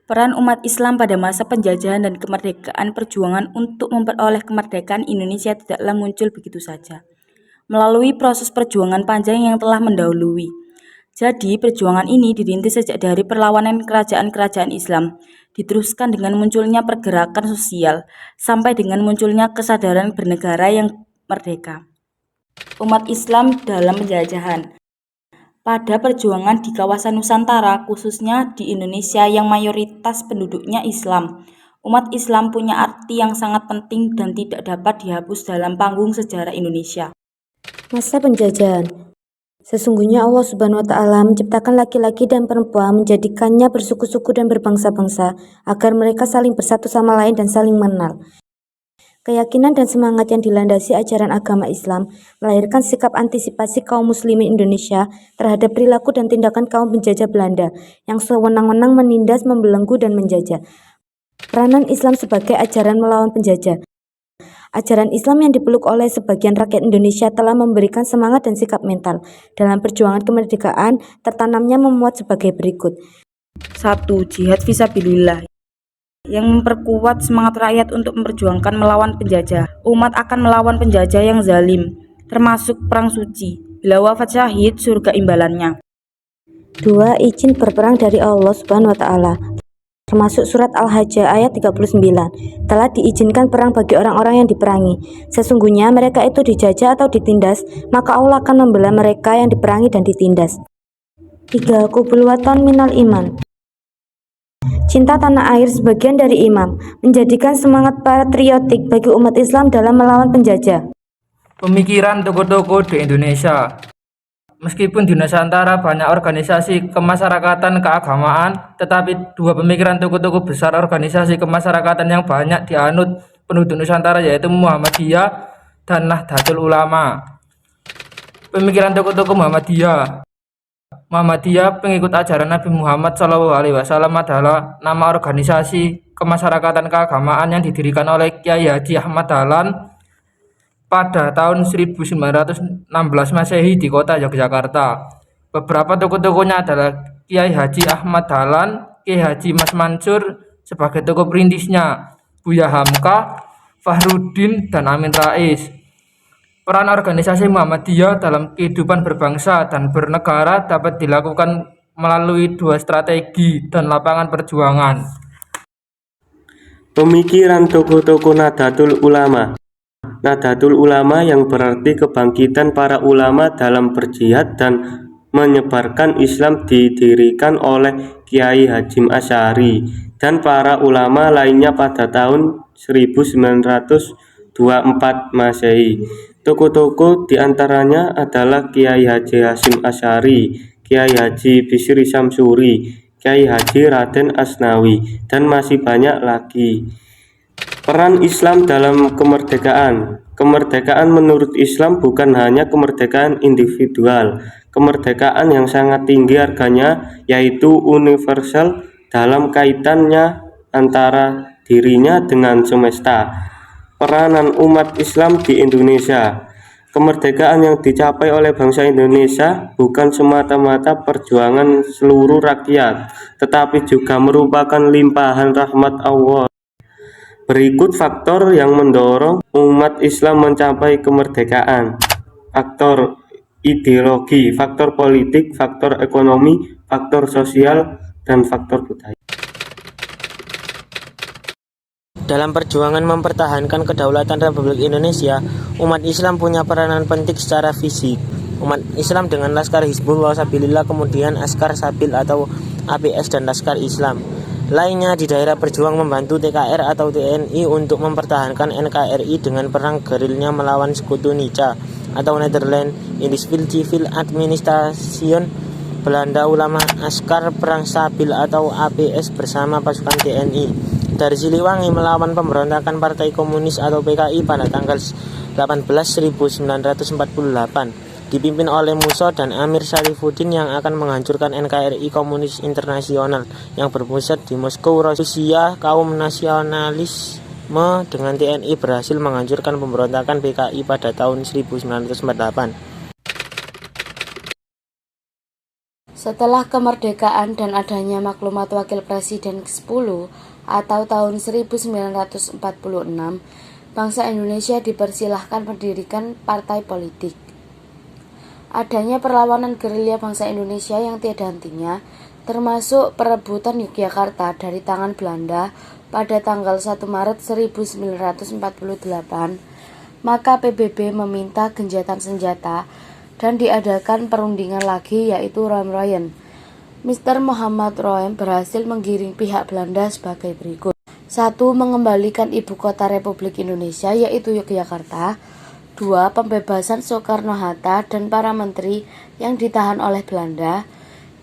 Peran umat Islam pada masa penjajahan dan kemerdekaan. Perjuangan untuk memperoleh kemerdekaan Indonesia tidaklah muncul begitu saja, melalui proses perjuangan panjang yang telah mendahului. Jadi, perjuangan ini dirintis sejak dari perlawanan kerajaan-kerajaan Islam, diteruskan dengan munculnya pergerakan sosial, sampai dengan munculnya kesadaran bernegara yang merdeka. Umat Islam dalam penjajahan. Pada perjuangan di kawasan Nusantara, khususnya di Indonesia yang mayoritas penduduknya Islam, umat Islam punya arti yang sangat penting dan tidak dapat dihapus dalam panggung sejarah Indonesia. Masa penjajahan. Sesungguhnya Allah Subhanahu wa Ta'ala menciptakan laki-laki dan perempuan, menjadikannya bersuku-suku dan berbangsa-bangsa agar mereka saling bersatu sama lain dan saling mengenal. Keyakinan dan semangat yang dilandasi ajaran agama Islam melahirkan sikap antisipasi kaum muslimin Indonesia terhadap perilaku dan tindakan kaum penjajah Belanda yang sewenang-wenang menindas, membelenggu, dan menjajah. Peranan Islam sebagai ajaran melawan penjajah. Ajaran Islam yang dipeluk oleh sebagian rakyat Indonesia telah memberikan semangat dan sikap mental dalam perjuangan kemerdekaan. Tertanamnya memuat sebagai berikut. 1. Jihad fisabilillah yang memperkuat semangat rakyat untuk memperjuangkan melawan penjajah. Umat akan melawan penjajah yang zalim, termasuk perang suci. Bila wafat syahid, surga imbalannya. 2. Izin berperang dari Allah Subhanahu wa Ta'ala, termasuk surat Al-Hajj ayat 39. Telah diizinkan perang bagi orang-orang yang diperangi. Sesungguhnya mereka itu dijajah atau ditindas, maka Allah akan membela mereka yang diperangi dan ditindas. 3. Qubulwatan minal iman. Cinta tanah air sebagian dari iman, menjadikan semangat patriotik bagi umat Islam dalam melawan penjajah. Pemikiran tokoh-tokoh di Indonesia. Meskipun di Nusantara banyak organisasi kemasyarakatan keagamaan, tetapi dua pemikiran tokoh-tokoh besar organisasi kemasyarakatan yang banyak dianut penduduk Nusantara yaitu Muhammadiyah dan Nahdlatul Ulama. Pemikiran tokoh-tokoh Muhammadiyah pengikut ajaran Nabi Muhammad SAW adalah nama organisasi kemasyarakatan keagamaan yang didirikan oleh Kiai Haji Ahmad Dahlan pada tahun 1916 Masehi di kota Yogyakarta. Beberapa tokoh-tokohnya adalah Kiai Haji Ahmad Dahlan, Kiai Haji Mas Mansur sebagai tokoh perintisnya, Buya Hamka, Fahruddin, dan Amin Rais. Peran organisasi Muhammadiyah dalam kehidupan berbangsa dan bernegara dapat dilakukan melalui dua strategi dan lapangan perjuangan. Pemikiran tokoh-tokoh Nahdlatul Ulama. Nahdlatul Ulama yang berarti kebangkitan para ulama dalam berjihad dan menyebarkan Islam didirikan oleh Kiai Hasyim Asy'ari dan para ulama lainnya pada tahun 1924 Masehi. Tokoh-tokoh diantaranya adalah Kiai Haji Hasyim Asy'ari, Kiai Haji Bisri Syamsuri, Kiai Haji Raden Asnawi, dan masih banyak lagi. Peran Islam dalam kemerdekaan. Kemerdekaan menurut Islam bukan hanya kemerdekaan individual, kemerdekaan yang sangat tinggi harganya, yaitu universal dalam kaitannya antara dirinya dengan semesta. Peranan umat Islam di Indonesia. Kemerdekaan yang dicapai oleh bangsa Indonesia bukan semata-mata perjuangan seluruh rakyat, tetapi juga merupakan limpahan rahmat Allah. Berikut faktor yang mendorong umat Islam mencapai kemerdekaan. Faktor ideologi, faktor politik, faktor ekonomi, faktor sosial, dan faktor budaya. Dalam perjuangan mempertahankan kedaulatan Republik Indonesia, umat Islam punya peranan penting secara fisik. Umat Islam dengan Laskar Hizbullah Sabilillah, kemudian Askar Sabil atau APS, dan Laskar Islam lainnya di daerah berjuang membantu TKR atau TNI untuk mempertahankan NKRI dengan perang gerilya melawan sekutu Nica atau Netherlands Indiscivil Civil Administration Belanda. Ulama Askar Perang Sabil atau APS bersama pasukan TNI dari Siliwangi melawan pemberontakan Partai Komunis atau PKI pada tanggal 18 1948 dipimpin oleh Musa dan Amir Syarifuddin yang akan menghancurkan NKRI Komunis Internasional yang berpusat di Moskow, Rusia. Kaum nasionalisme dengan TNI berhasil menghancurkan pemberontakan PKI pada tahun 1948. Setelah kemerdekaan dan adanya maklumat Wakil Presiden ke-10 atau tahun 1946, bangsa Indonesia dipersilahkan mendirikan partai politik. Adanya perlawanan gerilya bangsa Indonesia yang tiada hentinya, termasuk perebutan Yogyakarta dari tangan Belanda pada tanggal 1 Maret 1948, maka PBB meminta genjatan senjata dan diadakan perundingan lagi, yaitu Roem-Royen. Mr. Muhammad Roem berhasil menggiring pihak Belanda sebagai berikut. 1. Mengembalikan ibu kota Republik Indonesia, yaitu Yogyakarta. 2. Pembebasan Soekarno-Hatta dan para menteri yang ditahan oleh Belanda.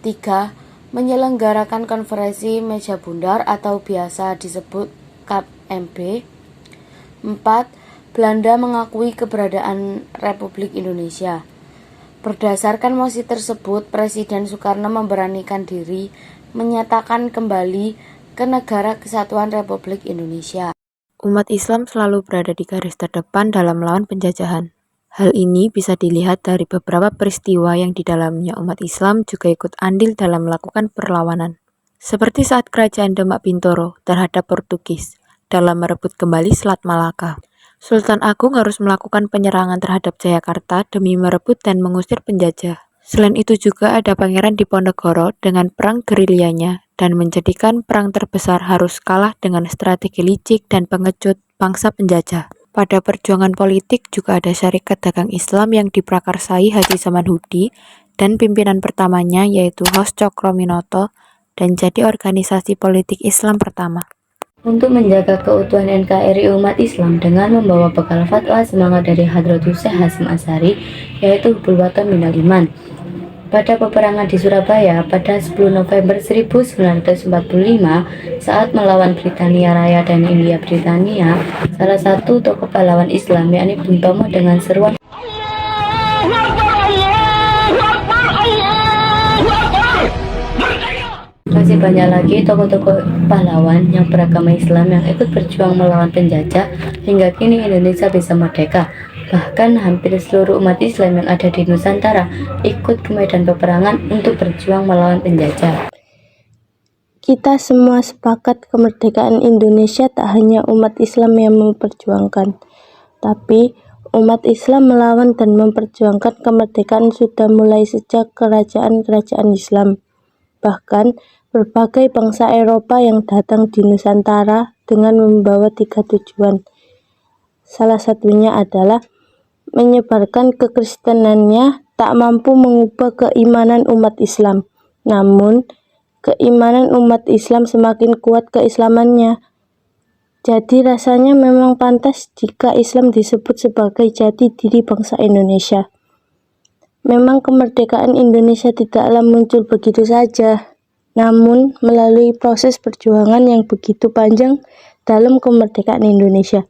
3. Menyelenggarakan konferensi meja bundar atau biasa disebut KMB. 4. Belanda mengakui keberadaan Republik Indonesia. Berdasarkan mosi tersebut, Presiden Soekarno memberanikan diri menyatakan kembali ke Negara Kesatuan Republik Indonesia. Umat Islam selalu berada di garis terdepan dalam melawan penjajahan. Hal ini bisa dilihat dari beberapa peristiwa yang di dalamnya umat Islam juga ikut andil dalam melakukan perlawanan. Seperti saat Kerajaan Demak Bintoro terhadap Portugis dalam merebut kembali Selat Malaka. Sultan Agung harus melakukan penyerangan terhadap Jayakarta demi merebut dan mengusir penjajah. Selain itu juga ada Pangeran Diponegoro dengan perang gerilyanya dan menjadikan perang terbesar harus kalah dengan strategi licik dan pengecut bangsa penjajah. Pada perjuangan politik juga ada Syarikat Dagang Islam yang diprakarsai Haji Samanhudi dan pimpinan pertamanya yaitu Hos Cokroaminoto dan jadi organisasi politik Islam pertama. Untuk menjaga keutuhan NKRI umat Islam dengan membawa bekal fatwa semangat dari Hadratus Syekh Hasyim Asy'ari, yaitu Hubbul Wathon Minal Iman. Pada peperangan di Surabaya pada 10 November 1945 saat melawan Britania Raya dan India Britania, salah satu tokoh pahlawan Islam yakni Bung Tomo dengan seruan masih banyak lagi tokoh-tokoh pahlawan yang beragama Islam yang ikut berjuang melawan penjajah hingga kini Indonesia bisa merdeka. Bahkan hampir seluruh umat Islam yang ada di Nusantara ikut ke medan peperangan untuk berjuang melawan penjajah. Kita semua sepakat kemerdekaan Indonesia tak hanya umat Islam yang memperjuangkan, tapi umat Islam melawan dan memperjuangkan kemerdekaan sudah mulai sejak kerajaan-kerajaan Islam. Bahkan berbagai bangsa Eropa yang datang di Nusantara dengan membawa 3 tujuan. Salah satunya adalah menyebarkan kekristenannya tak mampu mengubah keimanan umat Islam. Namun, keimanan umat Islam semakin kuat keislamannya. Jadi rasanya memang pantas jika Islam disebut sebagai jati diri bangsa Indonesia. Memang kemerdekaan Indonesia tidaklah muncul begitu saja, namun melalui proses perjuangan yang begitu panjang dalam kemerdekaan Indonesia.